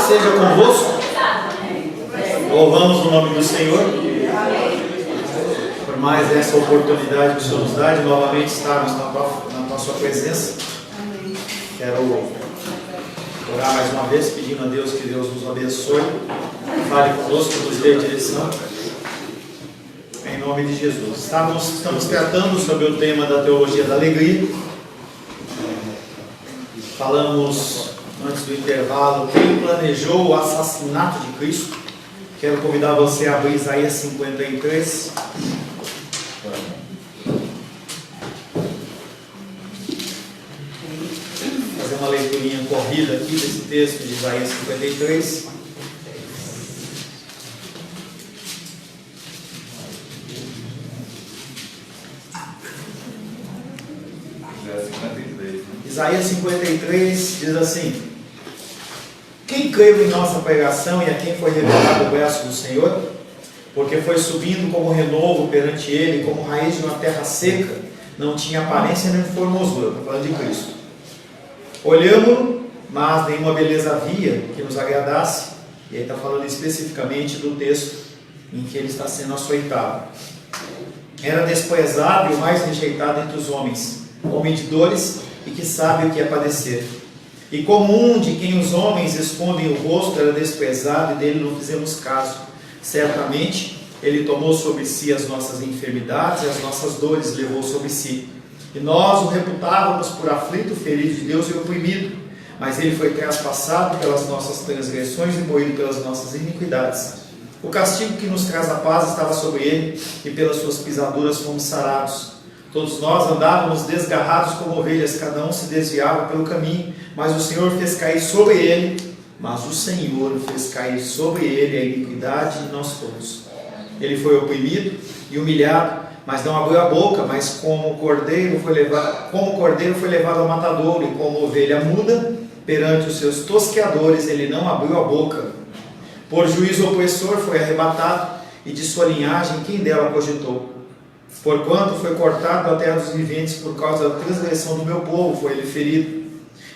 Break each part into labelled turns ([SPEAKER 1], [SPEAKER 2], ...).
[SPEAKER 1] seja convosco. Louvamos o nome do Senhor por mais essa oportunidade que o Senhor nos dá de novamente estarmos na sua presença. Quero orar mais uma vez, pedindo a Deus que Deus nos abençoe, fale conosco, nos dê direção, em nome de Jesus. Estamos tratando sobre o tema da teologia da alegria. Falamos antes do intervalo quem planejou o assassinato de Cristo. Quero convidar você a abrir Isaías 53. Fazer uma leiturinha corrida aqui desse texto de Isaías 53. Isaías 53 diz assim: quem creu em nossa pregação e a quem foi revelado o braço do Senhor? Porque foi subindo como renovo perante ele, como raiz de uma terra seca, não tinha aparência nem formosura. Estou falando de Cristo. Olhamos-lo, mas nenhuma beleza havia que nos agradasse. E aí está falando especificamente do texto em que ele está sendo açoitado. Era desprezado e o mais rejeitado entre os homens, homem de dores e que sabe o que é padecer. E como um de quem os homens escondem o rosto era desprezado e dele não fizemos caso. Certamente ele tomou sobre si as nossas enfermidades e as nossas dores levou sobre si. E nós o reputávamos por aflito, ferido de Deus e oprimido. Mas ele foi traspassado pelas nossas transgressões e moído pelas nossas iniquidades. O castigo que nos traz a paz estava sobre ele, e pelas suas pisaduras fomos sarados. Todos nós andávamos desgarrados como ovelhas, cada um se desviava pelo caminho, mas o Senhor fez cair sobre ele a iniquidade de nós todos. Ele foi oprimido e humilhado, mas não abriu a boca, mas como cordeiro foi levado ao matadouro, e como ovelha muda perante os seus tosqueadores, ele não abriu a boca. Por juízo opressor foi arrebatado, e de sua linhagem quem dela cogitou? Porquanto foi cortado da terra dos viventes, por causa da transgressão do meu povo foi ele ferido.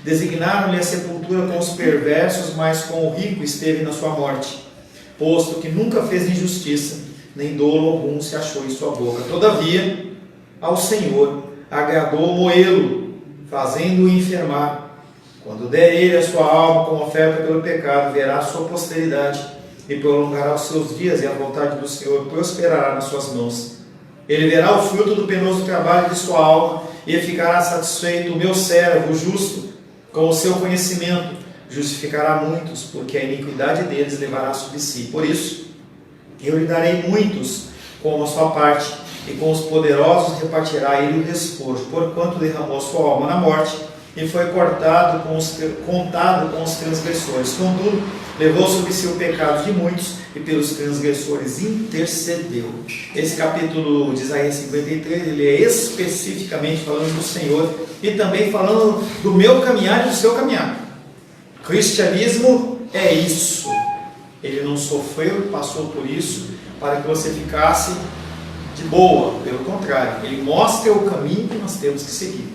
[SPEAKER 1] Designaram-lhe a sepultura com os perversos, mas com o rico esteve na sua morte, posto que nunca fez injustiça, nem dolo algum se achou em sua boca. Todavia, ao Senhor agradou moê-lo, fazendo-o enfermar. Quando der ele a sua alma como oferta pelo pecado, verá a sua posteridade, e prolongará os seus dias, e a vontade do Senhor prosperará nas suas mãos. Ele verá o fruto do penoso trabalho de sua alma, e ficará satisfeito o meu servo justo, com o seu conhecimento justificará muitos, porque a iniquidade deles levará sobre si. Por isso, eu lhe darei muitos como a sua parte, e com os poderosos repartirá ele o despojo, porquanto derramou sua alma na morte, e foi contado com os transgressores. Contudo, levou sobre si o pecado de muitos, e pelos transgressores intercedeu. Esse capítulo de Isaías 53, ele é especificamente falando do Senhor, e também falando do meu caminhar e do seu caminhar. Cristianismo é isso. Ele não sofreu e passou por isso para que você ficasse de boa. Pelo contrário, ele mostra o caminho que nós temos que seguir.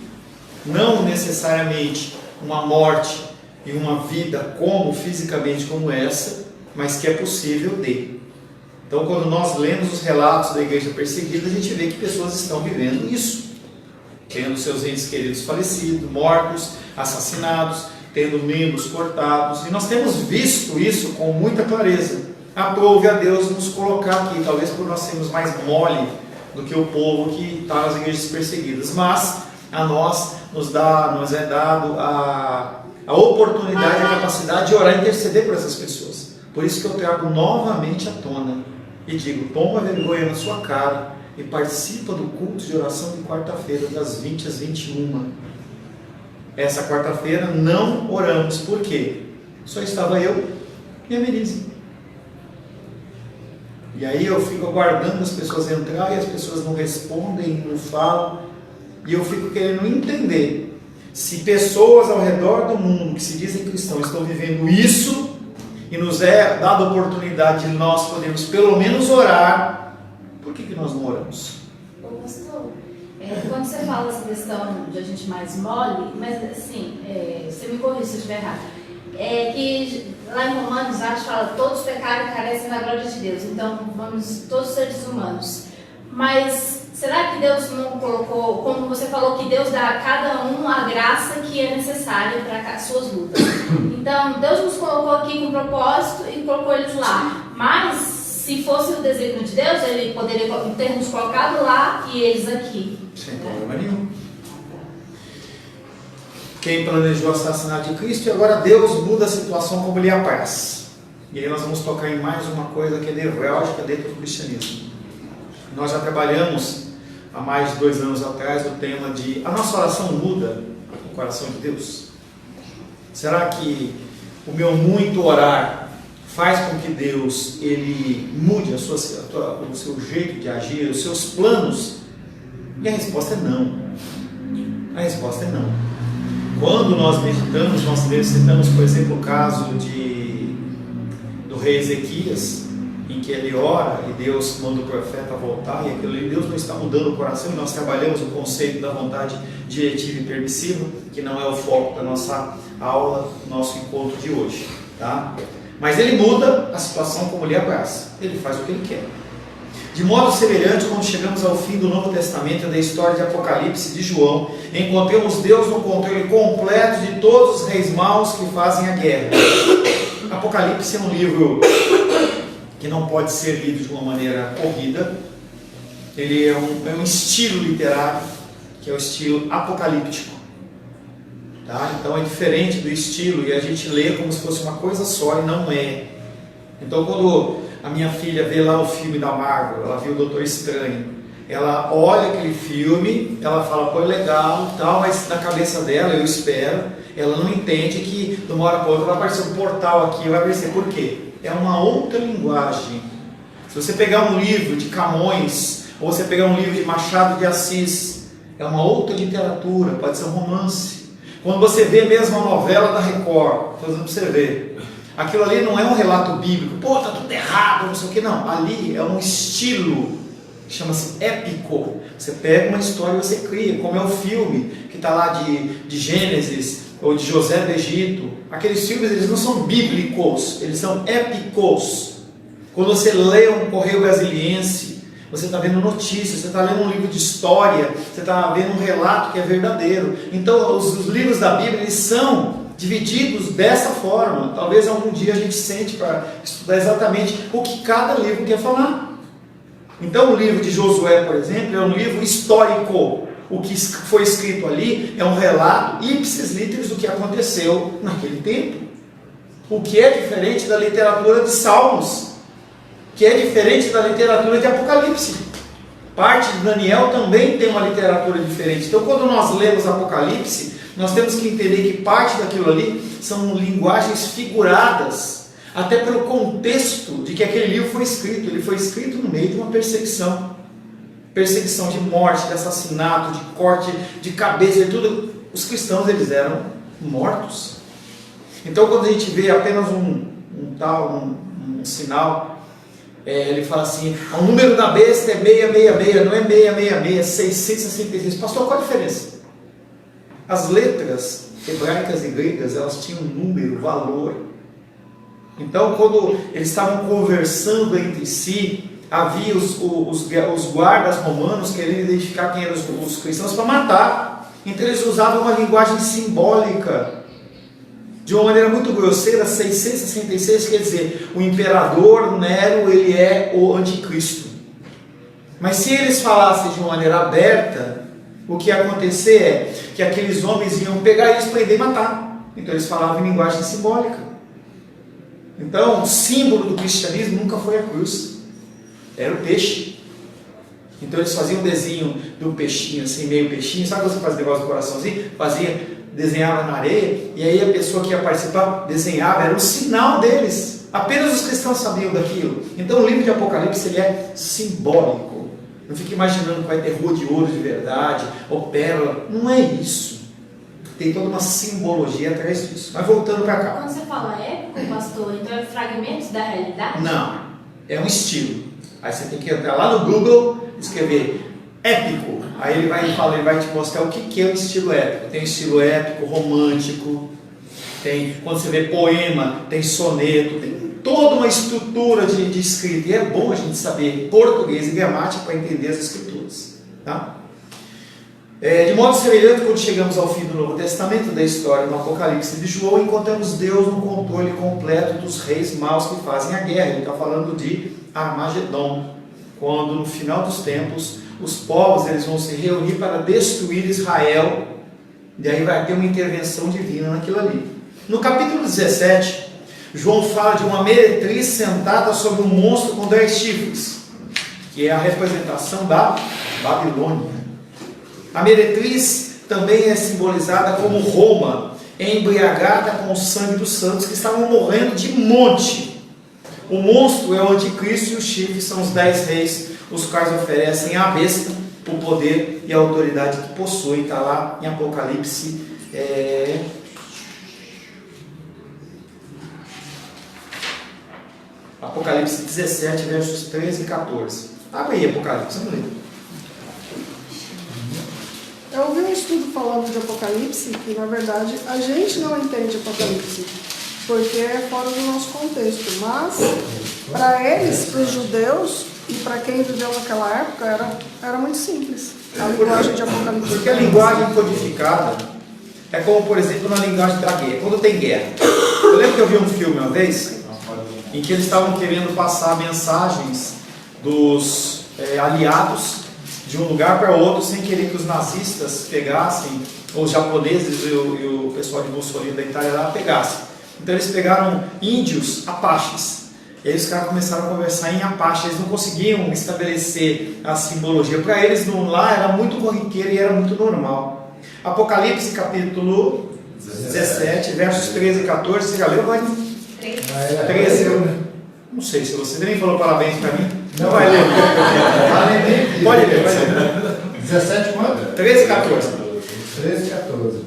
[SPEAKER 1] Não necessariamente uma morte e uma vida fisicamente como essa, mas que é possível de. Então, quando nós lemos os relatos da igreja perseguida, a gente vê que pessoas estão vivendo isso, tendo seus entes queridos falecidos, mortos, assassinados, tendo membros cortados, e nós temos visto isso com muita clareza. Aprove a Deus nos colocar aqui, talvez por nós sermos mais mole do que o povo que está nas igrejas perseguidas, mas a nós nos é dado a oportunidade e a capacidade de orar e interceder por essas pessoas. Por isso que eu trago novamente à tona e digo: toma vergonha na sua cara e participa do culto de oração de quarta-feira, das 20 às 21. Essa quarta-feira não oramos, por quê? Só estava eu e a Melise. E aí eu fico aguardando as pessoas entrar, e as pessoas não respondem, não falam, e eu fico querendo entender se pessoas ao redor do mundo que se dizem cristãos estão vivendo isso, e nos é dada a oportunidade de nós podermos pelo menos orar, por que nós não oramos?
[SPEAKER 2] Pastor, quando você fala essa questão de a gente mais mole, mas assim, você me corrija se eu estiver errado, que lá em Romanos, acho que fala, todos pecaram e carecem da glória de Deus. Então, vamos, todos seres humanos. Mas será que Deus não colocou, como você falou, que Deus dá a cada um a graça que é necessária para as suas lutas? Então, Deus nos colocou aqui com propósito e colocou eles lá. Mas, se fosse o desígnio de Deus, Ele poderia ter nos colocado lá e eles aqui.
[SPEAKER 1] Sem problema nenhum. Quem planejou o assassinato de Cristo, e agora Deus muda a situação como lhe apraz. E aí nós vamos tocar em mais uma coisa que é nevrálgica dentro do cristianismo. Nós já trabalhamos há mais de 2 anos atrás o tema de a nossa oração muda o coração de Deus. Será que o meu muito orar faz com que Deus ele mude o seu jeito de agir, os seus planos? E a resposta é não. A resposta é não. Quando nós meditamos, nós citamos, por exemplo, o caso do rei Ezequias, em que ele ora e Deus manda o profeta voltar, e aquilo ali, Deus não está mudando o coração, e nós trabalhamos o conceito da vontade diretiva e permissiva, que não é o foco da nossa aula, nosso encontro de hoje, tá? Mas ele muda a situação como lhe apraz, ele faz o que ele quer. De modo semelhante, quando chegamos ao fim do Novo Testamento e da história de Apocalipse de João, encontramos Deus no controle completo de todos os reis maus que fazem a guerra. Apocalipse é um livro que não pode ser lido de uma maneira corrida. Ele é um estilo literário, que é o estilo apocalíptico. Tá? Então é diferente do estilo, e a gente lê como se fosse uma coisa só, e não é. Então quando a minha filha vê lá o filme da Marvel, ela viu o Doutor Estranho, ela olha aquele filme, ela fala, pô, é legal, tal, mas na cabeça dela, eu espero, ela não entende que de uma hora para outra vai aparecer um portal aqui, vai aparecer. Por quê? É uma outra linguagem. Se você pegar um livro de Camões, ou você pegar um livro de Machado de Assis, é uma outra literatura, pode ser um romance. Quando você vê mesmo a novela da Record, fazendo para você ver, aquilo ali não é um relato bíblico, pô, tá tudo errado, não sei o que, não. Ali é um estilo que chama-se épico. Você pega uma história e você cria, como é o filme que está lá de Gênesis, ou de José do Egito. Aqueles filmes, eles não são bíblicos, eles são épicos. Quando você lê um Correio Brasiliense, você está vendo notícias, você está lendo um livro de história, você está vendo um relato que é verdadeiro. Então os livros da Bíblia, eles são divididos dessa forma. Talvez algum dia a gente sente para estudar exatamente o que cada livro quer falar. Então o livro de Josué, por exemplo, é um livro histórico. O que foi escrito ali é um relato ipsis literis do que aconteceu naquele tempo. O que é diferente da literatura de Salmos, que é diferente da literatura de Apocalipse. Parte de Daniel também tem uma literatura diferente. Então quando nós lemos Apocalipse, nós temos que entender que parte daquilo ali são linguagens figuradas, até pelo contexto de que aquele livro foi escrito. Ele foi escrito no meio de uma perseguição de morte, de assassinato, de corte de cabeça, de tudo. Os cristãos, eles eram mortos. Então quando a gente vê apenas um sinal, ele fala assim, o número da besta é 666, não é 666, é 666. Pastor, qual a diferença? As letras hebraicas e gregas, elas tinham um número, valor. Então quando eles estavam conversando entre si, havia os guardas romanos querendo identificar quem eram os cristãos para matar. Então eles usavam uma linguagem simbólica, de uma maneira muito grosseira. 666 quer dizer, o imperador Nero, ele é o anticristo. Mas se eles falassem de uma maneira aberta, o que ia acontecer é que aqueles homens iam pegar isso, prender e matar. Então eles falavam em linguagem simbólica. Então o símbolo do cristianismo nunca foi a cruz, era o peixe. Então eles faziam um desenho do peixinho, assim, meio peixinho. Sabe quando você faz o negócio do coraçãozinho? Desenhava na areia, e aí a pessoa que ia participar desenhava, era um sinal deles. Apenas os cristãos sabiam daquilo. Então o livro de Apocalipse, ele é simbólico. Não fique imaginando que vai ter rua de ouro de verdade, ou pérola. Não é isso. Tem toda uma simbologia atrás disso. Mas voltando para cá.
[SPEAKER 2] Quando você fala épico, pastor, então é fragmentos da realidade?
[SPEAKER 1] Não, é um estilo. Aí você tem que entrar lá no Google e escrever épico. Aí ele vai te mostrar o que é o estilo épico. Tem o estilo épico, romântico, tem, quando você vê poema, tem soneto, tem toda uma estrutura de escrita. E é bom a gente saber português e gramática para entender as escrituras. Tá? De modo semelhante, quando chegamos ao fim do Novo Testamento, da história no Apocalipse de João, encontramos Deus no controle completo dos reis maus que fazem a guerra. Ele está falando de Armagedon, quando no final dos tempos os povos eles vão se reunir para destruir Israel, e aí vai ter uma intervenção divina naquilo ali. No capítulo 17, João fala de uma meretriz sentada sobre um monstro com 10 chifres, que é a representação da Babilônia. A meretriz também é simbolizada como Roma, embriagada com o sangue dos santos que estavam morrendo de monte. O monstro é o anticristo e os chifres são os 10 reis, os quais oferecem à besta o poder e a autoridade que possui. Está lá em Apocalipse Apocalipse 17, versos 13 e 14. Abre aí Apocalipse, vamos ler.
[SPEAKER 3] Eu ouvi um estudo falando de Apocalipse que, na verdade, a gente não entende Apocalipse, porque é fora do nosso contexto. Mas, para eles, para os judeus e para quem viveu naquela época, era muito simples a linguagem de Apocalipse.
[SPEAKER 1] Porque a linguagem codificada é como, por exemplo, na linguagem da guerra. Quando tem guerra. Eu lembro que eu vi um filme uma vez em que eles estavam querendo passar mensagens dos aliados de um lugar para outro, sem querer que os nazistas pegassem, ou os japoneses e o pessoal de Mussolini da Itália lá pegassem. Então eles pegaram índios apaches, e aí os caras começaram a conversar em apache. Eles não conseguiam estabelecer a simbologia. Para eles lá era muito corriqueiro e era muito normal. Apocalipse capítulo 17, versos 13 e 14, você já leu, Vânia? 13. Não sei se você nem falou parabéns para mim. Não vai ler. Pode ler, vai ler.
[SPEAKER 4] 17 quanto?
[SPEAKER 1] 13 e 14.
[SPEAKER 4] 13 e 14.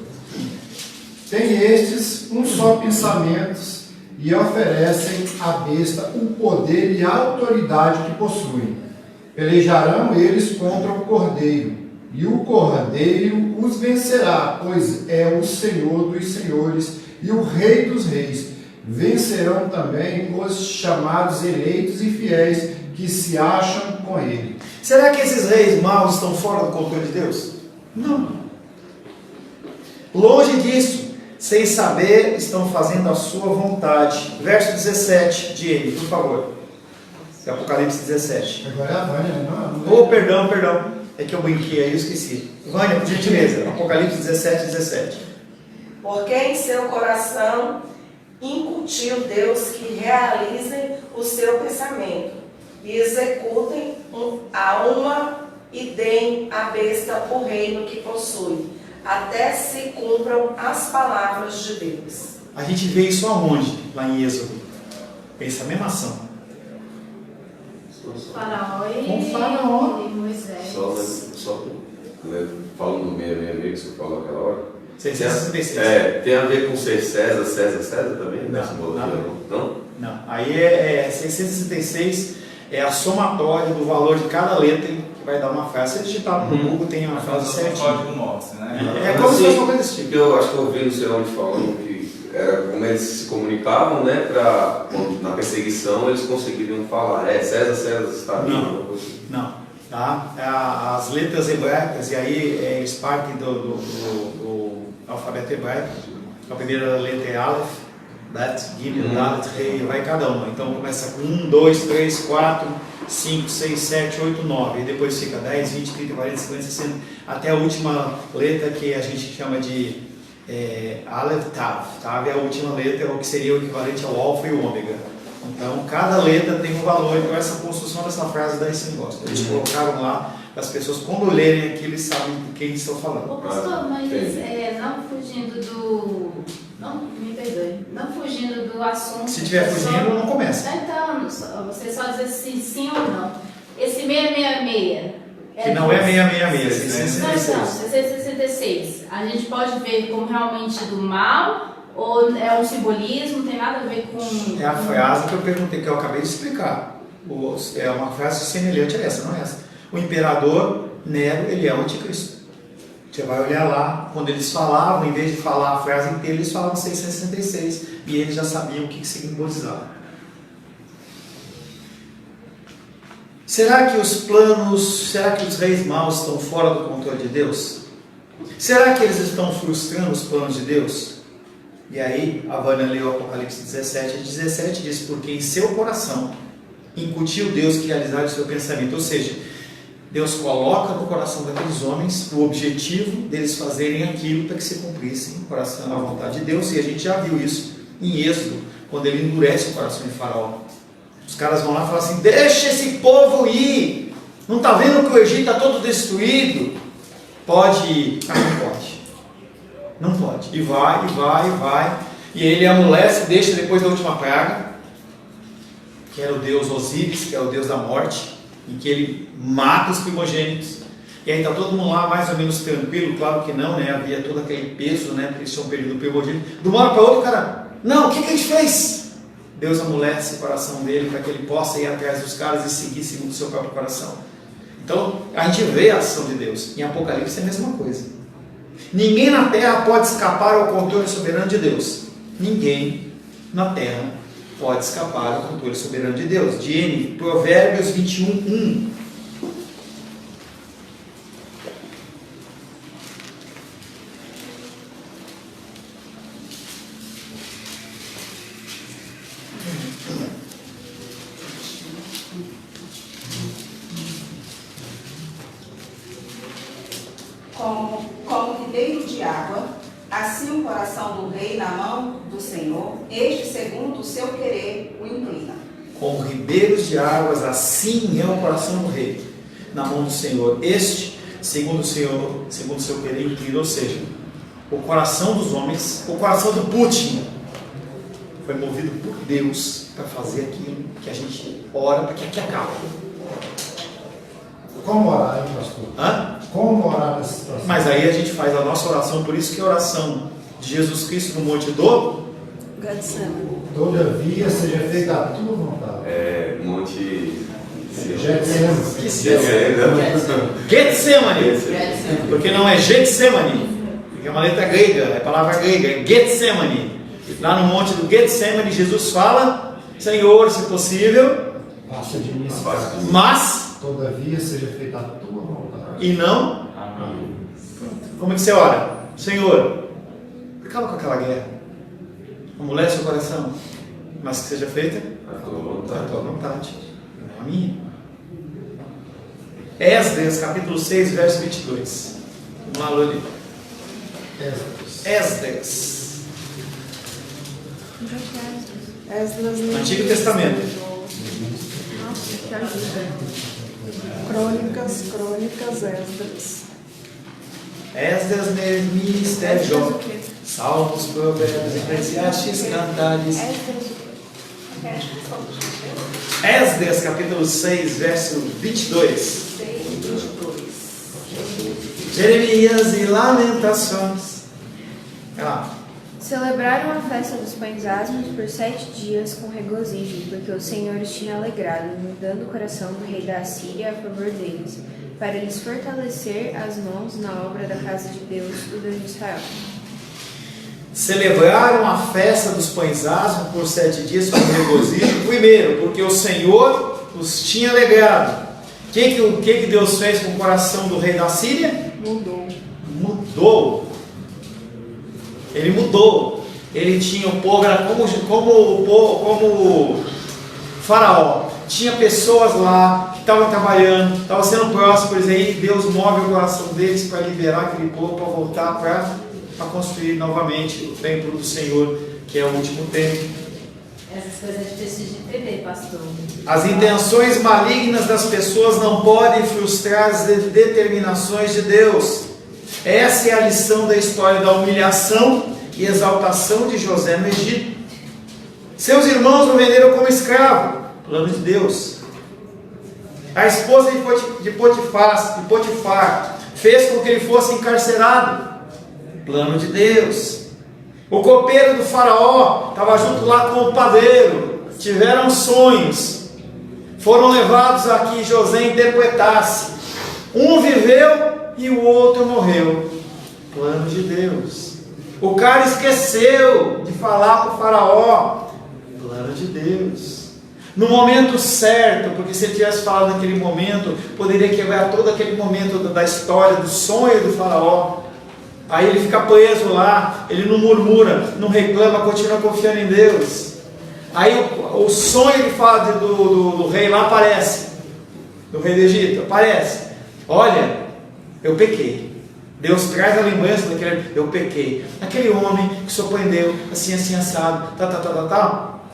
[SPEAKER 4] Tem estes um só pensamento e oferecem à besta o poder e a autoridade que possuem. Pelejarão eles contra o Cordeiro, e o Cordeiro os vencerá, pois é o Senhor dos senhores e o Rei dos reis. Vencerão também os chamados eleitos e fiéis que se acham com ele.
[SPEAKER 1] Será que esses reis maus estão fora do controle de Deus? Não. Longe disso, sem saber, estão fazendo a sua vontade. Verso 17 de ele, por favor. Apocalipse 17.
[SPEAKER 4] Agora é a Vânia, não?
[SPEAKER 1] Oh, perdão. É que eu brinquei aí, eu esqueci. Vânia, por gentileza. Apocalipse 17.
[SPEAKER 5] Porque em seu coração incutiu Deus que realizem o seu pensamento e executem a uma e deem à besta o reino que possui, até se cumpram as palavras de Deus.
[SPEAKER 1] A gente vê isso aonde? Lá em Êxodo. Pensa a mesma ação.
[SPEAKER 2] Faraó
[SPEAKER 1] Com Faraó.
[SPEAKER 2] e Moisés.
[SPEAKER 6] Só falando do 666 que você falou aquela hora.
[SPEAKER 1] 666.
[SPEAKER 6] Tem a ver com ser César também?
[SPEAKER 1] Não. Aí é 666 é a somatória do valor de cada letra que vai dar uma frase. Se digitar no Google tem uma frase certinha.
[SPEAKER 7] Código Morse, né?
[SPEAKER 1] É como se fosse uma coisa desse tipo.
[SPEAKER 6] Eu acho que eu ouvi no sei onde falando que era como eles se comunicavam, né? Para na perseguição eles conseguiriam falar. César está vivo.
[SPEAKER 1] Não. Tá? As letras hebraicas, e aí eles partem do alfabeto hebraico. A primeira letra é Aleph, Bet, Gimel, Dalet, Rei, vai cada uma. Então começa com 1, 2, 3, 4, 5, 6, 7, 8, 9. E depois fica 10, 20, 30, 40, 50, 60, até a última letra que a gente chama de Aleph, Tav. Tav é a última letra, o que seria o equivalente ao Alfa e o Ômega. Então cada letra tem um valor. Então essa construção dessa frase dá esse negócio. Eles colocaram lá para as pessoas, quando lerem aqui, eles sabem de quem estão falando.
[SPEAKER 2] Ô pastor, mas não fugindo do... Não, me perdoe. Não fugindo do assunto...
[SPEAKER 1] Se estiver fugindo, não começa.
[SPEAKER 2] Então, você só diz assim, sim ou não. Esse 666...
[SPEAKER 1] Que não é 666, é 666.
[SPEAKER 2] Não, 666. A gente pode ver como realmente do mal, ou é um simbolismo, não tem nada a ver com...
[SPEAKER 1] É a frase que eu perguntei, que eu acabei de explicar. É uma frase semelhante a essa, não é essa. O imperador Nero, ele é o anticristo. Você vai olhar lá, quando eles falavam, em vez de falar a frase inteira, eles falavam 666 e eles já sabiam o que simbolizava. Será que os reis maus estão fora do controle de Deus? Será que eles estão frustrando os planos de Deus? E aí, a Vânia leu Apocalipse 17, e 17 diz, porque em seu coração incutiu Deus que realizar o seu pensamento. Ou seja, Deus coloca no coração daqueles homens o objetivo deles fazerem aquilo para que se cumprisse o coração, a vontade de Deus. E a gente já viu isso em Êxodo, quando ele endurece o coração de Faraó. Os caras vão lá e falam assim, deixa esse povo ir, não está vendo que o Egito está todo destruído? Pode ir. Ah, não pode. Não pode. E vai, e vai, e vai. E ele amolece, deixa depois da última praga, que era o deus Osíris, que é o deus da morte, em que ele mata os primogênitos. E aí está todo mundo lá mais ou menos tranquilo, claro que não, né? Havia todo aquele peso, né? Porque eles tinham perdido o primogênito. De uma hora para outra, o cara, não, o que a gente fez? Deus amolece o coração dele para que ele possa ir atrás dos caras e seguir segundo o seu próprio coração. Então, a gente vê a ação de Deus. Em Apocalipse é a mesma coisa. Ninguém na terra pode escapar ao controle soberano de Deus. Ninguém na terra pode escapar ao controle soberano de Deus. De Provérbios 21:1.
[SPEAKER 7] Como ribeiro de água, assim o coração do rei na mão do Senhor, este segundo o seu querer o inclina.
[SPEAKER 1] Como ribeiros de águas, assim é o coração do rei na mão do Senhor. Este, segundo o Senhor, segundo o seu querer inclina. Ou seja, o coração dos homens, o coração do Putin, foi movido por Deus para fazer aquilo que a gente ora para que aqui acabe.
[SPEAKER 4] Como orar, hein, pastor?
[SPEAKER 1] Hã?
[SPEAKER 4] Como orar nessa situação?
[SPEAKER 1] Mas aí a gente faz a nossa oração, por isso que a oração de Jesus Cristo no Monte do
[SPEAKER 3] Getsemane.
[SPEAKER 4] Todavia seja feita a tua vontade.
[SPEAKER 6] Monte...
[SPEAKER 1] Getsemane. Porque não é Getsemane, porque é uma letra grega, é a palavra grega, é Getsemane. Lá no Monte do Getsemane, Jesus fala, Senhor, se possível,
[SPEAKER 4] Passa de mim,
[SPEAKER 1] mas
[SPEAKER 4] todavia seja feita a tua vontade.
[SPEAKER 1] e não. Como é que você ora? Senhor, acaba com aquela guerra, amolece o coração, mas que seja feita
[SPEAKER 6] A tua vontade.
[SPEAKER 1] a tua vontade, não a minha. Esdras, capítulo 6, verso 22. Vamos lá, Loli. Esdras.
[SPEAKER 3] Esdras no
[SPEAKER 1] Antigo Testamento.
[SPEAKER 3] Nossa, que ajuda. Crônicas, Esdras.
[SPEAKER 1] Esdras, Neemias, Esther, Jó. Salmos, Provérbios, Eclesiastes, Cantares. Esdras, capítulo 6, verso 22. Jeremias e Lamentações. Vai lá.
[SPEAKER 8] Celebraram a festa dos pães asmos por 7 dias com regozijo, porque o Senhor os tinha alegrado, mudando o coração do rei da Assíria a favor deles, para lhes fortalecer as mãos na obra da casa de Deus, o Deus de Israel.
[SPEAKER 1] Celebraram a festa dos pães asmos por 7 dias com regozijo. Primeiro, porque o Senhor os tinha alegrado. O que Deus fez com o coração do rei da Síria? Mudou. Ele mudou. Ele tinha o povo, era como Faraó. Tinha pessoas lá que estavam trabalhando, estavam sendo prósperos, e aí Deus move o coração deles para liberar aquele povo, para voltar para construir novamente o templo do Senhor, que é o último templo.
[SPEAKER 2] Essas coisas é difícil de entender, pastor.
[SPEAKER 1] As intenções malignas das pessoas não podem frustrar as determinações de Deus. Essa é a lição da história da humilhação e exaltação de José no Egito. Seus irmãos o venderam como escravo. Plano de Deus. A esposa de Potifar fez com que ele fosse encarcerado. Plano de Deus. O copeiro do faraó estava junto lá com o padeiro. Tiveram sonhos. Foram levados a que José interpretasse. Um viveu e o outro morreu. Plano de Deus. O cara esqueceu de falar para o faraó. Plano de Deus. No momento certo, porque se ele tivesse falado naquele momento, poderia quebrar todo aquele momento da história, do sonho do faraó. Aí ele fica preso lá, ele não murmura, não reclama, continua confiando em Deus. Aí o sonho que fala do rei lá aparece, do rei do Egito, aparece. Olha, eu pequei. Deus traz a lembrança daquele, eu pequei. Aquele homem que surpreendeu, assim, assado,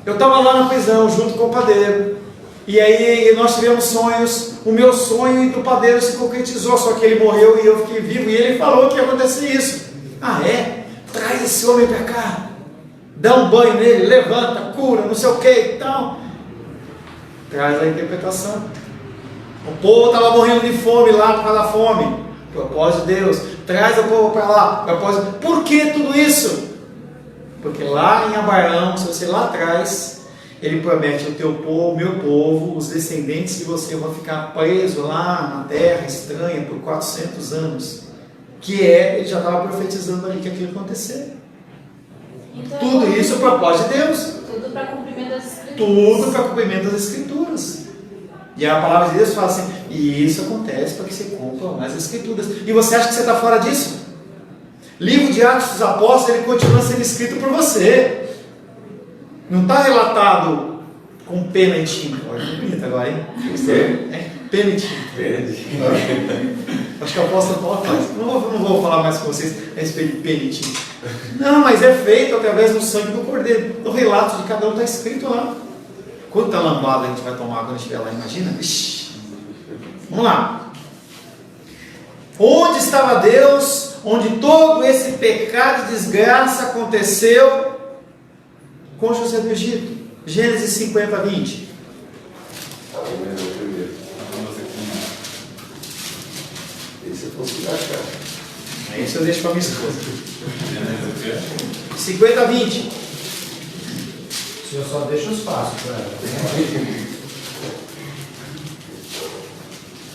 [SPEAKER 1] Eu estava lá na prisão, junto com o padeiro. E aí nós tivemos sonhos, o meu sonho e do padeiro se concretizou, só que ele morreu e eu fiquei vivo. E ele falou que ia acontecer isso. Ah, é? Traz esse homem para cá. Dá um banho nele, levanta, cura, não sei o que e tal. Traz a interpretação. O povo estava morrendo de fome lá por causa da fome. Propósito de Deus. Traz o povo para lá. Propósito. Por que tudo isso? Porque lá em Abraão, se você lá atrás, ele promete ao teu povo, meu povo, os descendentes de você vão ficar presos lá na terra estranha por 400 anos. Ele já estava profetizando ali que aquilo ia acontecer.
[SPEAKER 2] Então,
[SPEAKER 1] Tudo isso é o propósito de Deus.
[SPEAKER 2] Tudo para cumprimento das Escrituras.
[SPEAKER 1] Tudo para cumprimento das Escrituras. E a palavra de Deus fala assim, e isso acontece para que você cumpra as Escrituras. E você acha que você está fora disso? Livro de Atos dos Apóstolos, ele continua sendo escrito por você. Não está relatado com pena e tinta. Olha que bonito agora, hein? Pena e tinta. Acho que o apóstolo Paulo faz. Não vou falar mais com vocês a respeito de pena e tinta. Não, mas é feito através do sangue do Cordeiro. No relato de cada um está escrito lá. Quanta lambada a gente vai tomar quando estiver lá, imagina? Ixi. Vamos lá. Onde estava Deus? Onde todo esse pecado e desgraça aconteceu com José do Egito. Gênesis 50, 20.
[SPEAKER 6] Esse eu consigo achar.
[SPEAKER 1] Esse eu deixo para minha esposa. 50, 20.
[SPEAKER 4] O senhor só deixa os passos para ela.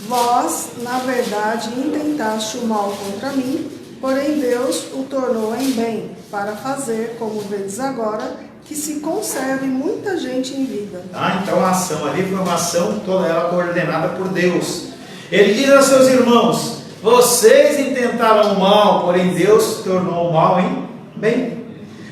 [SPEAKER 3] Vós, na verdade, intentaste o mal contra mim, porém Deus o tornou em bem, para fazer, como vedes agora, que se conserve muita gente em vida.
[SPEAKER 1] Então a ação ali foi uma ação toda ela coordenada por Deus. Ele diz aos seus irmãos, vocês intentaram o mal, porém Deus tornou o mal em bem.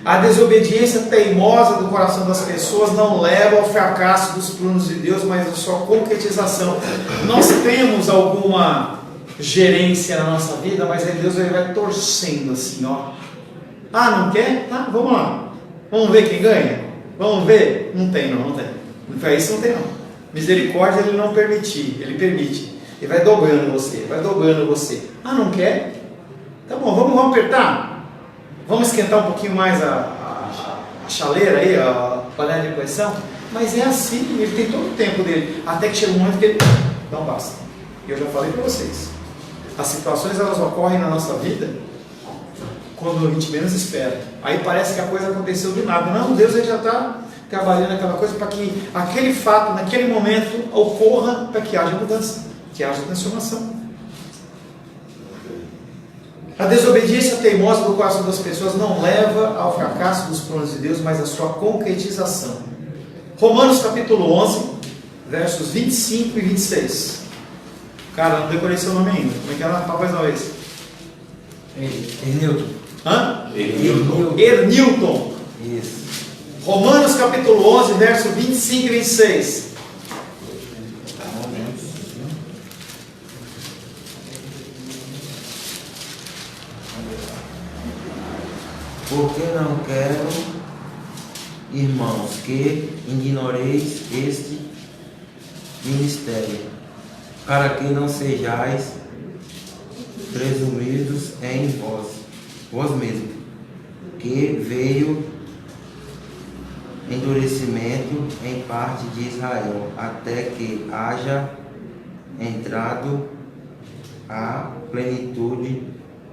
[SPEAKER 1] A desobediência teimosa do coração das pessoas não leva ao fracasso dos planos de Deus, mas à sua concretização. Nós temos alguma gerência na nossa vida, mas aí Deus vai torcendo assim, ó. Ah, não quer? Tá, vamos lá. Vamos ver quem ganha? Vamos ver? Não tem. Para isso não tem não. Misericórdia ele não permitir, ele permite. Ele vai dobrando você. Ah, não quer? Tá bom, vamos apertar? Vamos esquentar um pouquinho mais a chaleira aí, a panela de pressão? Mas é assim, ele tem todo o tempo dele. Até que chega um momento que ele não basta. E eu já falei para vocês. As situações elas ocorrem na nossa vida quando a gente menos espera. Aí parece que a coisa aconteceu do nada. Não, Deus ele já está trabalhando aquela coisa para que aquele fato, naquele momento, ocorra para que haja mudança, que haja transformação. A desobediência teimosa do coração das pessoas não leva ao fracasso dos planos de Deus, mas à sua concretização. Romanos capítulo 11, versos 25 e 26. Cara, não decorei seu nome ainda. Como é que era? Fala mais uma vez.
[SPEAKER 9] Ernilton.
[SPEAKER 1] Hã?
[SPEAKER 6] Ernilton.
[SPEAKER 1] Ernilton.
[SPEAKER 9] Isso.
[SPEAKER 1] Romanos capítulo 11, verso 25 e 26.
[SPEAKER 9] Porque não quero, irmãos, que ignoreis este ministério, para que não sejais presumidos em vós mesmos, que veio endurecimento em parte de Israel, até que haja entrado a plenitude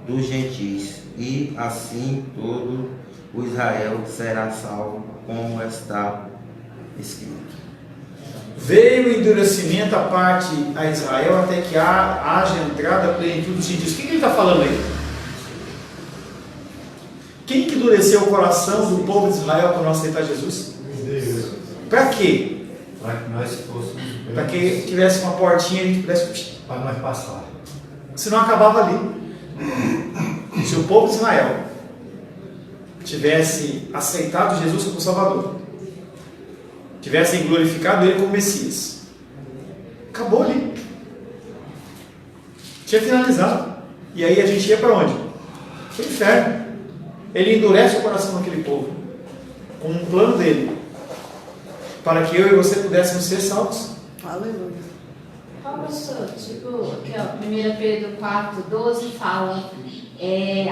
[SPEAKER 9] dos gentios, e assim todo o Israel será salvo, como está escrito.
[SPEAKER 1] Veio endurecimento a parte a Israel até que haja entrada a plenitude dos gentios. O que ele está falando aí? Quem que endureceu o coração do povo de Israel para não aceitar Jesus?
[SPEAKER 4] Deus.
[SPEAKER 1] Para quê?
[SPEAKER 4] Para que nós fôssemos.
[SPEAKER 1] Para que tivesse uma portinha e a gente pudesse...
[SPEAKER 4] Para nós passar.
[SPEAKER 1] Senão acabava ali. Se o povo de Israel tivesse aceitado Jesus como Salvador, tivessem glorificado Ele como Messias, acabou ali. Tinha finalizado. E aí a gente ia para onde? Para o inferno. Ele endurece o coração daquele povo com um plano dele, para que eu e você pudéssemos ser salvos.
[SPEAKER 3] Aleluia.
[SPEAKER 2] Qual pastor? Tipo, aqui ó, 1 Pedro 4,12 fala: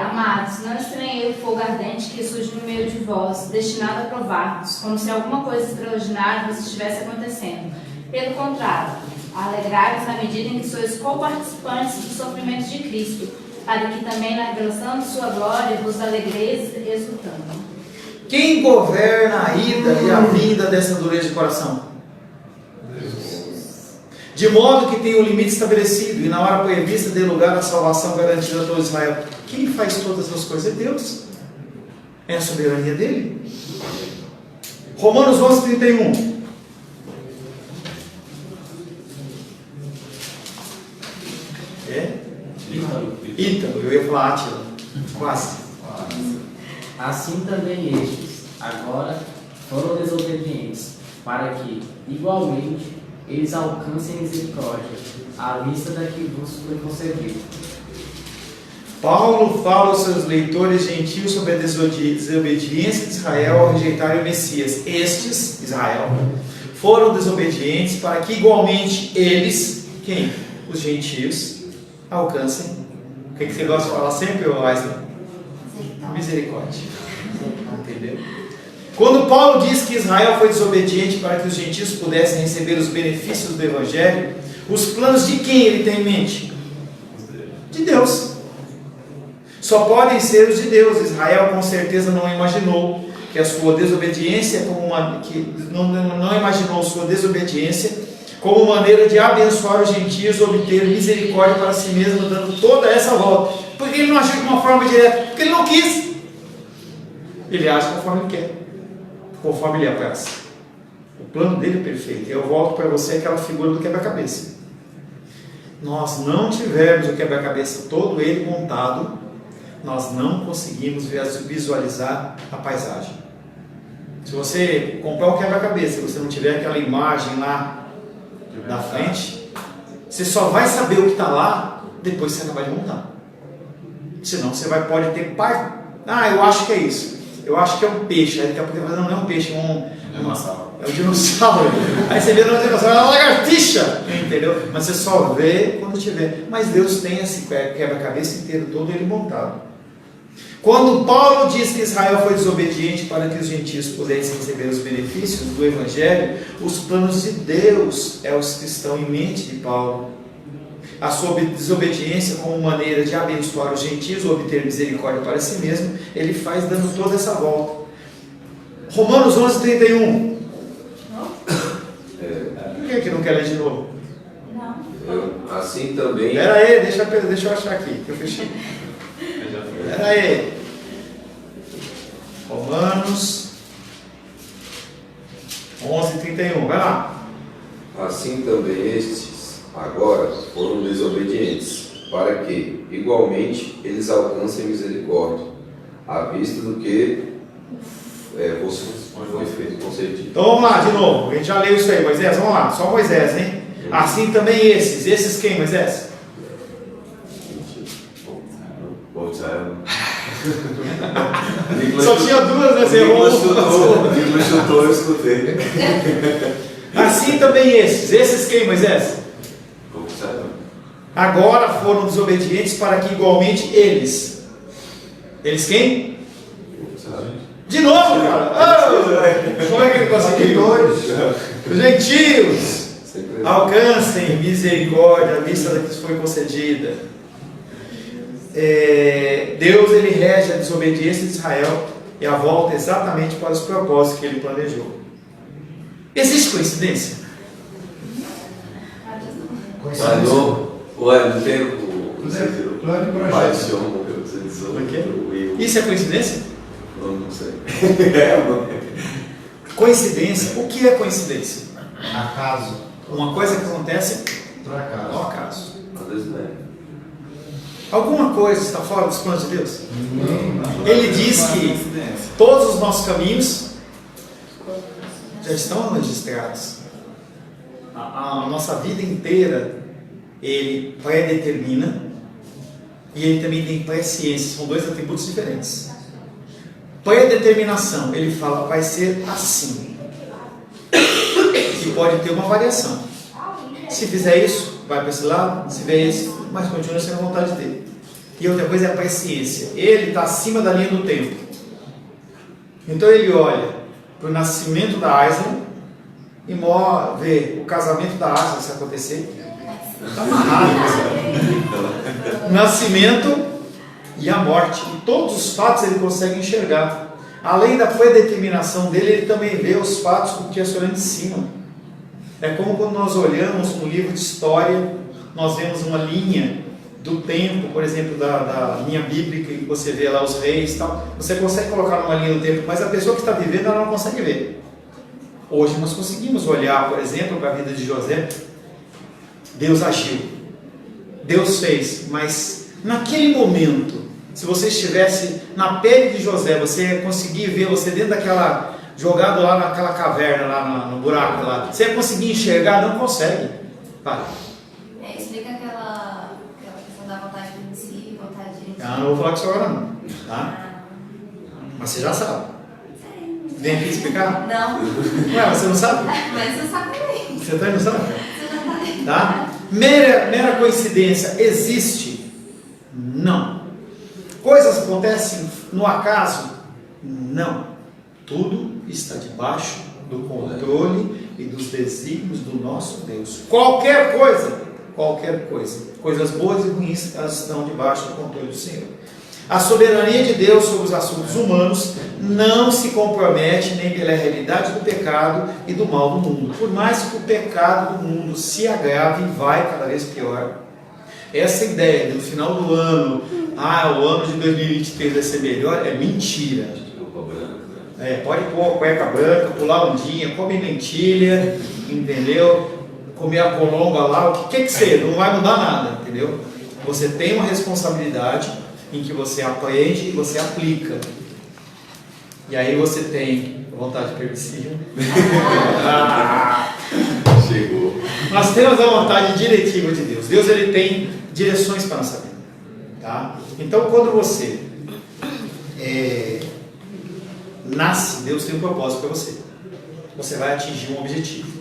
[SPEAKER 2] amados, não estranhei o fogo ardente que surge no meio de vós, destinado a provar-vos, como se alguma coisa extraordinária vos estivesse acontecendo. Pelo contrário, alegrai-vos na medida em que sois co-participantes dos sofrimentos de Cristo, para que também na revelação de sua glória vos alegreis exultando.
[SPEAKER 1] Quem governa a ida e a vinda dessa dureza de coração? De modo que tem o limite estabelecido e na hora prevista dê lugar à salvação garantida a todo Israel. Quem faz todas as coisas é Deus. É a soberania dele. Romanos 11:31. Ítalo, eu ia falar Átila. Quase.
[SPEAKER 10] Assim também estes, agora, foram desobedientes, para que, igualmente, eles alcancem misericórdia, à vista da que vos foi concedido.
[SPEAKER 1] Paulo fala aos seus leitores gentios sobre a desobediência de Israel ao rejeitar o Messias. Estes, Israel, foram desobedientes para que igualmente eles, quem? Os gentios, alcancem. O que você gosta de falar sempre, Wesley? Misericórdia. Entendeu? Quando Paulo diz que Israel foi desobediente para que os gentios pudessem receber os benefícios do Evangelho, os planos de quem ele tem em mente? De Deus. Só podem ser os de Deus. Israel com certeza não imaginou que a sua desobediência não imaginou sua desobediência como maneira de abençoar os gentios, obter misericórdia para si mesmo, dando toda essa volta. Porque ele não agiu de uma forma direta, porque ele não quis. Ele age conforme ele quer, conforme ele apraz. O plano dele é perfeito. Eu volto para você aquela figura do quebra-cabeça. Nós não tivermos o quebra-cabeça todo ele montado, nós não conseguimos visualizar a paisagem. Se você comprar um quebra-cabeça e você não tiver aquela imagem lá na frente, você só vai saber o que está lá depois que você acabar de montar. Senão você pode ter parte. Eu acho que é isso. Eu acho que é um peixe. Aí daqui a pouco não é um peixe, é um dinossauro. Aí você vê no dinossauro, é uma lagartixa, entendeu? Mas você só vê quando tiver. Mas Deus tem esse quebra-cabeça inteiro todo ele montado. Quando Paulo diz que Israel foi desobediente para que os gentios pudessem receber os benefícios do Evangelho, os planos de Deus é os que estão em mente de Paulo. A sua desobediência como maneira de abençoar os gentios ou obter misericórdia para si mesmo, ele faz dando toda essa volta. Romanos 11:31. Por que não quer ler de novo?
[SPEAKER 2] Não.
[SPEAKER 6] Assim também.
[SPEAKER 1] Espera aí, deixa eu achar aqui, que eu fechei. Espera aí. Romanos 11:31, vai lá.
[SPEAKER 6] Assim também estes, agora, foram desobedientes, para que, igualmente, eles alcancem misericórdia, à vista do que foi feito concedido.
[SPEAKER 1] Então vamos lá, de novo. A gente já leu isso aí, Moisés. Vamos lá, só Moisés, hein? Assim também esses. Esses quem, Moisés? Só tinha duas, né? Você errou.
[SPEAKER 6] Nicolas chutou, eu escutei.
[SPEAKER 1] Assim também esses. Esses quem, Moisés? Agora foram desobedientes para que igualmente eles. Eles quem? De novo, cara. Como é que ele conseguiu? Os gentios alcancem misericórdia à vista da que foi concedida. Deus ele rege a desobediência de Israel e a volta exatamente para os propósitos que ele planejou. Existe coincidência?
[SPEAKER 6] Não tem
[SPEAKER 4] plano e projeto.
[SPEAKER 1] Isso é coincidência?
[SPEAKER 6] Não sei.
[SPEAKER 1] Coincidência, o que é coincidência?
[SPEAKER 4] Acaso.
[SPEAKER 1] Uma coisa que acontece
[SPEAKER 4] Por acaso.
[SPEAKER 1] ao acaso.
[SPEAKER 6] Às vezes não é.
[SPEAKER 1] Alguma coisa está fora dos planos de Deus?
[SPEAKER 4] Não.
[SPEAKER 1] Ele diz que todos os nossos caminhos já estão registrados. A nossa vida inteira Ele pré-determina e Ele também tem presciência. São dois atributos diferentes. Pré-determinação, Ele fala, vai ser assim. E pode ter uma variação. Se fizer isso, vai para esse lado. Se fizer isso, mas continua sendo a vontade dele. E outra coisa é a presciência. Ele está acima da linha do tempo. Então ele olha para o nascimento da Aisla e vê o casamento da Aisla se acontecer. Está amarrado. O nascimento e a morte. E todos os fatos ele consegue enxergar. Além da predeterminação dele, ele também vê os fatos com que olhando de cima. É como quando nós olhamos no livro de história, nós vemos uma linha do tempo, por exemplo, da linha bíblica, e você vê lá os reis e tal. Você consegue colocar numa linha do tempo, mas a pessoa que está vivendo, ela não consegue ver. Hoje nós conseguimos olhar, por exemplo, para a vida de José. Deus agiu, Deus fez, mas naquele momento, se você estivesse na pele de José, você ia conseguir ver você dentro daquela, jogado lá naquela caverna, lá no buraco lá, você ia conseguir enxergar? Não consegue. Vai.
[SPEAKER 2] Explica aquela questão da vontade de si, vontade de...
[SPEAKER 1] Eu não vou falar com isso agora não, tá? Mas você já sabe. Vem aqui explicar?
[SPEAKER 2] Não.
[SPEAKER 1] Ué, você não sabe?
[SPEAKER 2] Mas você sabe também.
[SPEAKER 1] Você também não sabe?
[SPEAKER 2] Você já tá aí.
[SPEAKER 1] Tá? Mera coincidência existe? Não. Coisas acontecem no acaso? Não. Tudo está debaixo do controle e dos desígnios do nosso Deus. Qualquer coisa, coisas boas e ruins, elas estão debaixo do controle do Senhor. A soberania de Deus sobre os assuntos humanos não se compromete nem pela realidade do pecado e do mal do mundo. Por mais que o pecado do mundo se agrave e vai cada vez pior, essa ideia de no final do ano, o ano de 2023 vai ser melhor, é mentira. Pode pôr cueca branca, pular ondinha, come lentilha, entendeu? Comer a colomba lá, o que seja, não vai mudar nada, entendeu? Você tem uma responsabilidade em que você aprende e você aplica. E aí você tem vontade permissiva.
[SPEAKER 6] Chegou.
[SPEAKER 1] Nós temos a vontade diretiva de Deus. Deus ele tem direções para a nossa vida. Tá? Então quando você nasce, Deus tem um propósito para você. Você vai atingir um objetivo.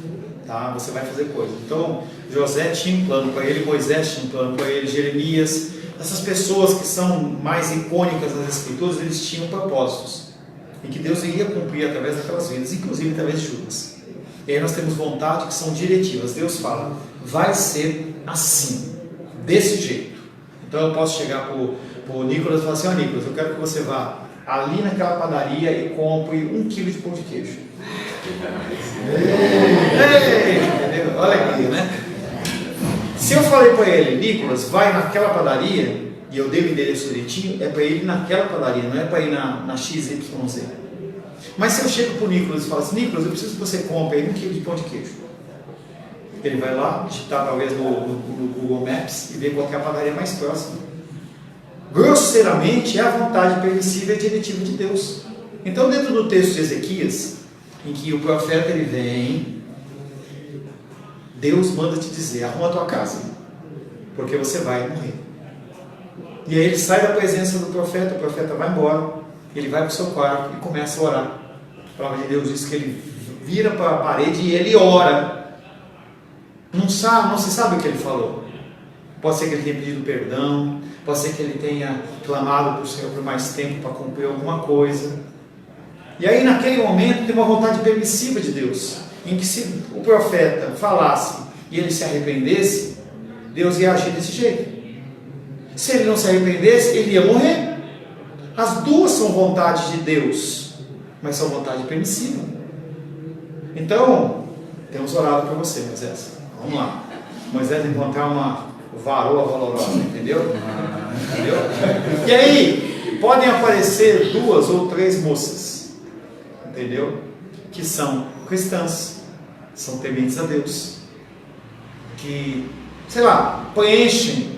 [SPEAKER 1] Tá? Você vai fazer coisas. Então José tinha um plano para ele, Moisés tinha um plano para ele, Jeremias. Essas pessoas que são mais icônicas nas Escrituras, eles tinham propósitos em que Deus iria cumprir através daquelas vidas, inclusive através de Judas. E aí nós temos vontade que são diretivas. Deus fala, vai ser assim, desse jeito. Então eu posso chegar para o Nicolas e falar assim, Nicolas, eu quero que você vá ali naquela padaria e compre 1 quilo de pão de queijo. Entendeu? Olha aqui, né? Se eu falei para ele, Nicolas, vai naquela padaria, e eu dei o endereço direitinho, é para ele ir naquela padaria, não é para ir na XYZ. Mas se eu chego para o Nicolas e falo assim, Nicolas, eu preciso que você compre aí 1 quilo de pão de queijo. Ele vai lá, digitar talvez no Google Maps e ver qual que é a padaria mais próxima. Grosseiramente é a vontade permissiva e diretiva de Deus. Então dentro do texto de Ezequias, em que o profeta ele vem, Deus manda te dizer, arruma a tua casa, porque você vai morrer. E aí ele sai da presença do profeta, o profeta vai embora, ele vai para o seu quarto e começa a orar. A palavra de Deus diz que ele vira para a parede e ele ora. Não se sabe o que ele falou. Pode ser que ele tenha pedido perdão, pode ser que ele tenha clamado para o Senhor por mais tempo para cumprir alguma coisa. E aí naquele momento tem uma vontade permissiva de Deus, em que se o profeta falasse e ele se arrependesse, Deus ia agir desse jeito. Se ele não se arrependesse, ele ia morrer. As duas são vontades de Deus, mas são vontade permissiva. Então, temos orado por você, Moisés. Vamos lá. Moisés encontrar uma varoa valorosa, entendeu? Entendeu? E aí, podem aparecer 2 ou 3 moças, entendeu? Que são cristãs, são tementes a Deus, que, sei lá, preenchem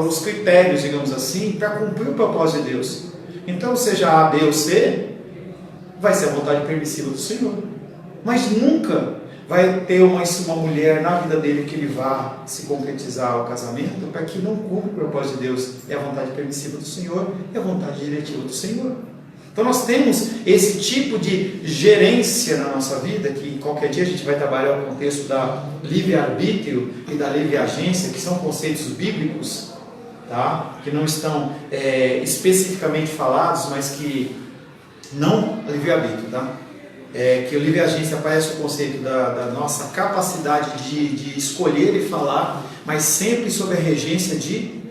[SPEAKER 1] os critérios, digamos assim, para cumprir o propósito de Deus. Então, seja A, B ou C, vai ser a vontade permissiva do Senhor. Mas nunca vai ter uma mulher na vida dele que ele vá se concretizar o casamento para que não cumpra o propósito de Deus. É a vontade permissiva do Senhor, é a vontade diretiva do Senhor. Então nós temos esse tipo de gerência na nossa vida, que qualquer dia a gente vai trabalhar o contexto da livre-arbítrio e da livre-agência, que são conceitos bíblicos, tá? Que não estão especificamente falados, mas que não livre-arbítrio, tá? Que o livre-agência aparece o conceito da nossa capacidade de escolher e falar, mas sempre sob a regência de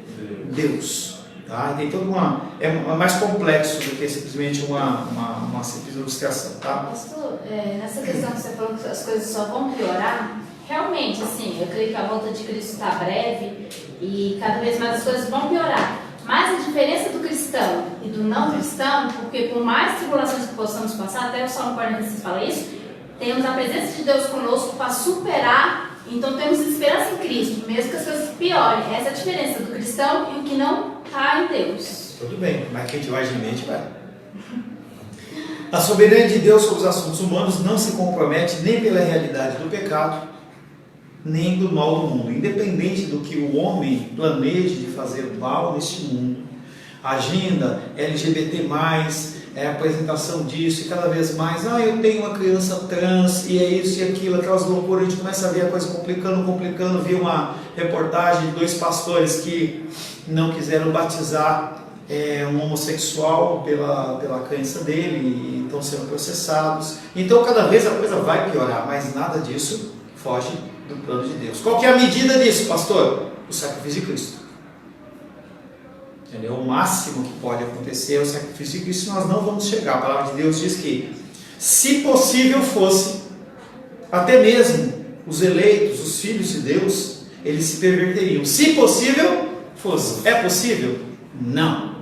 [SPEAKER 1] Deus. Tá? Tem toda é mais complexo do que simplesmente uma simples ilustração. Tá?
[SPEAKER 2] Pastor, nessa questão que você falou que as coisas só vão piorar, realmente, assim, eu creio que a volta de Cristo está breve e cada vez mais as coisas vão piorar. Mas a diferença do cristão e do não cristão, porque por mais tribulações que possamos passar, até o Salmo 46 fala isso, temos a presença de Deus conosco para superar, então temos esperança em Cristo, mesmo que as coisas piorem. Essa é a diferença do cristão e o que não está em Deus.
[SPEAKER 1] Tudo bem, mas quem tiver de mente vai. A soberania de Deus sobre os assuntos humanos não se compromete nem pela realidade do pecado, nem do mal do mundo, independente do que o homem planeje de fazer mal neste mundo. A agenda LGBT+, a apresentação disso, e cada vez mais, eu tenho uma criança trans, e é isso e aquilo, aquelas loucuras, a gente começa a ver a coisa complicando, vi uma reportagem de 2 pastores que não quiseram batizar um homossexual pela crença dele, e estão sendo processados. Então cada vez a coisa vai piorar, mas nada disso foge do plano de Deus. Qual que é a medida disso, pastor? O sacrifício de Cristo. Entendeu? O máximo que pode acontecer é o sacrifício de Cristo. Nós não vamos chegar. A palavra de Deus diz que, se possível fosse, até mesmo os eleitos, os filhos de Deus, eles se perverteriam. Se possível fosse. É possível? Não.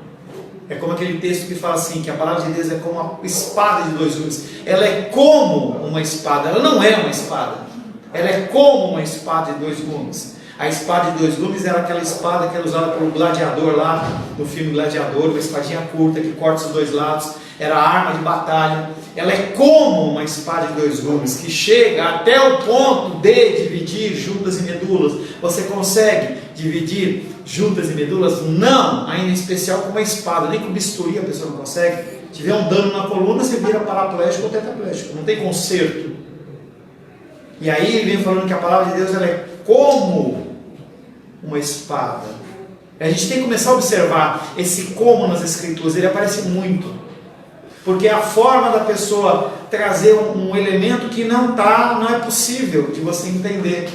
[SPEAKER 1] É como aquele texto que fala assim, que a palavra de Deus é como uma espada de 2 gumes. Ela é como uma espada. Ela não é uma espada. Ela é como uma espada de 2 gumes. A espada de 2 gumes era aquela espada que era usada pelo gladiador lá no filme Gladiador, uma espadinha curta que corta os 2 lados, era a arma de batalha. Ela é como uma espada de 2 gumes, que chega até o ponto de dividir juntas e medulas. Você consegue dividir juntas e medulas? Não, ainda em especial com uma espada, nem com bisturi a pessoa não consegue. Se tiver um dano na coluna, você vira paraplégico ou tetraplégico, não tem conserto. E aí ele vem falando que a palavra de Deus ela é como uma espada. A gente tem que começar a observar esse como nas escrituras, ele aparece muito, porque é a forma da pessoa trazer um elemento que não é possível de você entender.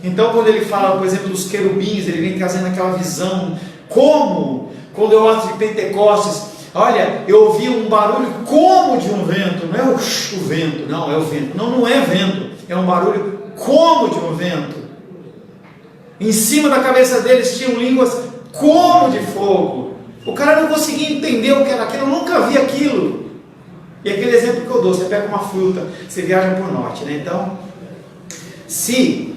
[SPEAKER 1] Então quando ele fala, por exemplo, dos querubins, ele vem trazendo aquela visão, como quando eu ato de Pentecostes, olha, eu ouvi um barulho como de um vento, não é o vento, não, é o vento, não é vento, é um barulho como de um vento. Em cima da cabeça deles tinham línguas como de fogo. O cara não conseguia entender o que era aquilo, eu nunca vi aquilo. E aquele exemplo que eu dou, você pega uma fruta, você viaja para o norte, né? Então, se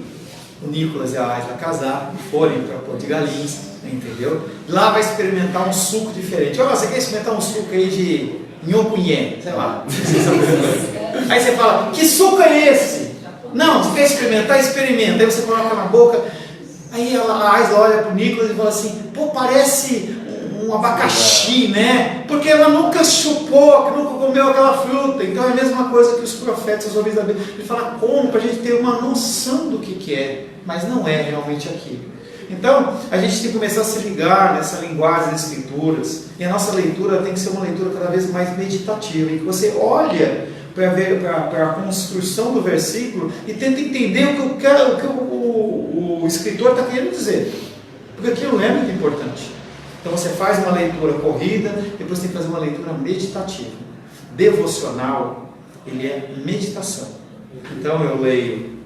[SPEAKER 1] o Nicolas e a Aisla casar e forem para Porto de Galinhas, entendeu? Lá vai experimentar um suco diferente. Olha, você quer experimentar um suco aí de nhopunhé, sei lá. Aí você fala, que suco é esse? Não, você quer experimentar? Experimenta. Aí você coloca na boca. Aí a Aisla olha para o Nicolas e fala assim, pô, parece um abacaxi, né? Porque ela nunca chupou, nunca comeu aquela fruta. Então é a mesma coisa que os profetas, os homens da Bíblia. Ele fala como, para a gente ter uma noção do que é, mas não é realmente aquilo. Então, a gente tem que começar a se ligar nessa linguagem das escrituras. E a nossa leitura tem que ser uma leitura cada vez mais meditativa, em que você olha para a construção do versículo e tenta entender o que o escritor está querendo dizer, porque aquilo é muito importante. Então você faz uma leitura corrida, depois tem que fazer uma leitura meditativa. Devocional, ele é meditação. Então eu leio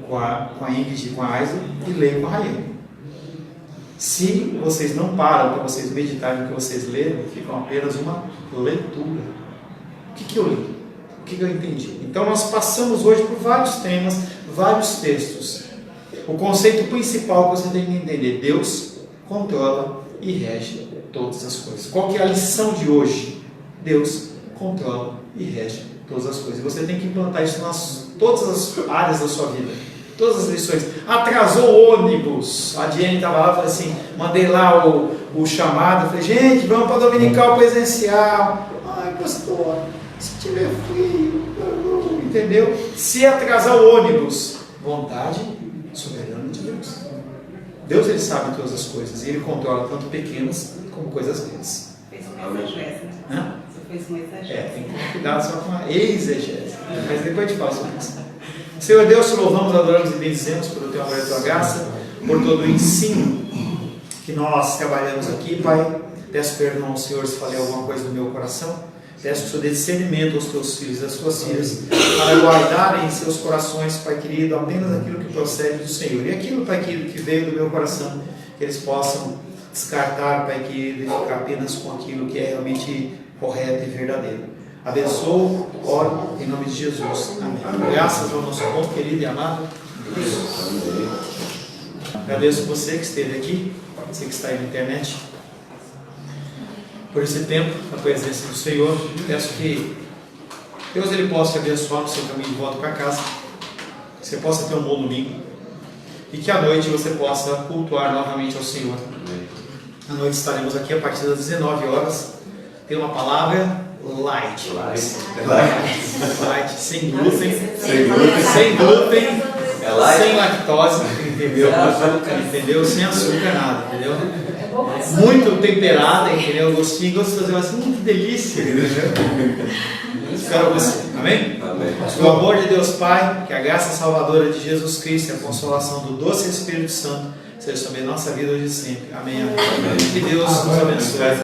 [SPEAKER 1] com a Ingrid e com a Aisla e leio com a Raiane. Se vocês não param para vocês meditarem no que vocês leram, ficam apenas uma leitura. O que eu li? O que eu entendi? Então nós passamos hoje por vários temas, vários textos. O conceito principal que você tem que entender: Deus controla e rege todas as coisas. Qual que é a lição de hoje? Deus controla e rege todas as coisas. Você tem que implantar isso nas todas as áreas da sua vida. Todas as lições. Atrasou o ônibus. A Diane estava lá e falou assim, mandei lá o chamado, falei, gente, vamos para a dominical presencial. Ai, pastor, se tiver frio, entendeu? Se atrasar o ônibus, vontade soberana de Deus. Deus, ele sabe todas as coisas e ele controla tanto pequenas como coisas grandes.
[SPEAKER 7] Fez um exegese. Você fez um exegese.
[SPEAKER 1] Tem que tomar cuidado só com a exegese. Mas depois eu te falo sobre isso. Senhor Deus, te louvamos, adoramos e bendizemos pelo teu amor e tua graça, por todo o ensino que nós trabalhamos aqui, Pai. Peço perdão ao Senhor se falei alguma coisa no meu coração. Peço que o Senhor dê discernimento aos teus filhos e às tuas filhas, para guardarem em seus corações, Pai querido, apenas aquilo que procede do Senhor. E aquilo, Pai querido, que veio do meu coração, que eles possam descartar, Pai querido, e ficar apenas com aquilo que é realmente correto e verdadeiro. Abençoo, oro em nome de Jesus. Amém. Graças ao nosso bom, querido e amado Deus. Agradeço você que esteve aqui, você que está aí na internet, por esse tempo, na presença do Senhor. Peço que Deus ele possa te abençoar no seu caminho de volta para casa, que você possa ter um bom domingo e que à noite você possa cultuar novamente ao Senhor. À noite estaremos aqui a partir das 19 horas. Tem uma palavra light, sem glúten, sem lactose, entendeu? Sem açúcar, nada, entendeu? Muito temperada, entendeu? Gostinho, gosto de fazer assim, que delícia, entendeu? Espero você, amém? Que o amor de Deus Pai, que a graça salvadora de Jesus Cristo e a consolação do doce Espírito Santo seja sobre a nossa vida hoje e sempre, amém. Que Deus nos abençoe.